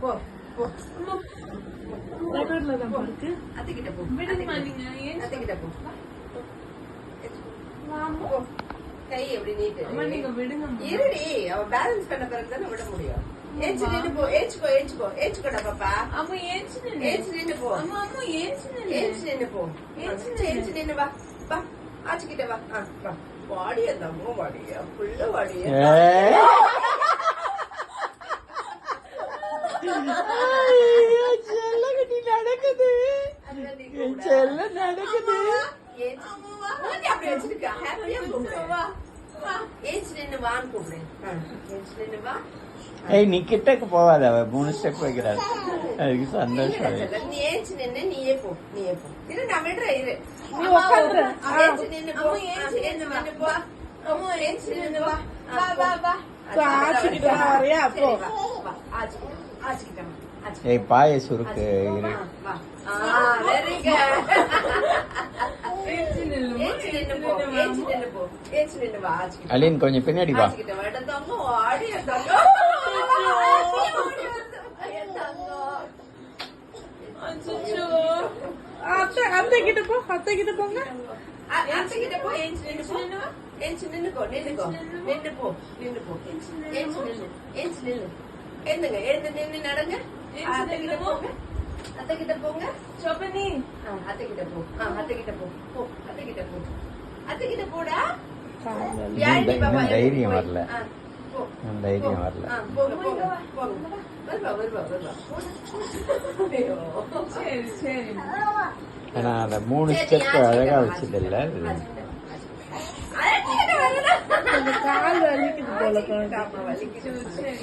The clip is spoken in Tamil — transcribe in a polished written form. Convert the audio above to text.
போ போ ரெக்கார்ட்ல தான் இருக்கு. அத்தைக்கிட்ட போ விடுங்கம்மா நீங்க. அத்தைக்கிட்ட போ போ. கை எப்படி நீட்டு அம்மா நீங்க விடுங்கம்மா. இருடி, அவ பேலன்ஸ் பண்ண பிறகு தானே விட முடியும். ஏச்சு நின்னு போ, ஏச்சுக்கோ ஏச்சுக்கோ ஏச்சுக்கோடா பாப்பா. அம்மா ஏச்சு நின்னு. ஏச்சு நின்னு போ. அம்மா அம்மா ஏச்சு நின்னு. ஏச்சு நின்னு போ. ஏச்சு நின்னு வா வா. ஆச்சுக்கிட்ட வா. வா வாடியா தம்மோ வாடியா புள்ள வாடியா. செல்லகட்டி நடக்குது. செல்ல நடக்குது. அப்படி வச்சிருக்கா ஹாப்பியா கூப்பிடு. ஏச்சு நின்னு வான்னு கூப்பிடு. ஏச்சு நின்னு வா. ஏய் நீ கிட்டக்கு போவாத, அவ 3 ஸ்டெப் வைக்கிறாள். அதுக்கு சந்தோஷம். நீ ஏச்சு நின்னு நீயே போ நீயே போ. இரு நான் விடுறேன் இரு. நீ உட்கார்ந்து. ஏச்சு நின்னு போ. ஏச்சு நின்னு போ. அம்மா ஏச்சு நின்னு வா. வா வா வா. ஆச்சிக்கிட்ட வரையா போ. வா ஆச்சிக்கிட்ட ஆச்சிக்கிட்ட ஆச்சிக்கிட்ட. ஏய் பாய சுருக்கு இரு. வா. Very good. ஏச்சு நின்னு. ஏச்சு நின்னு போ. ஏச்சு நின்னு போ. ஏச்சு நின்னு வா ஆச்சிக்கிட்ட. அலின் கொஞ்சம் பின்னாடி வா. ஆச்சிக்கிட்ட வட தங்கம் ஆடி தங்கம். அச்சச்சோ. அத்தை கிட்ட போ. அத்தை கிட்ட போங்க. அத்தைக்கிட்ட போ. ஏச்சு நின்னு போ. ஏச்சு நின்னுக்கோ நின்னுக்கோ. நின்னு போ நின்னு போ. ஏச்சு நின்னு ஏச்சு நின்னு. எழுந்துங்க எழுந்து நின்னு நடங்க. அத்தைக்கிட்ட போங்க. அத்தைக்கிட்ட போங்க. சொப்பனி. அத்தைக்கிட்ட போ. அத்தைக்கிட்ட போ. போ அத்தைக்கிட்ட போ. அத்தைக்கிட்ட போடா. இன்னும் தைரியம் வரல. போ. தைரியம் வரல. போங்க போங்க போங்க. வருவா வருவா வருவா. சரி சரி. ஆனா அந்த 3 ஸ்டெப் அழகா வச்சதில்ல. கால் வலிக்குது போல. வலிக்குது. சரி.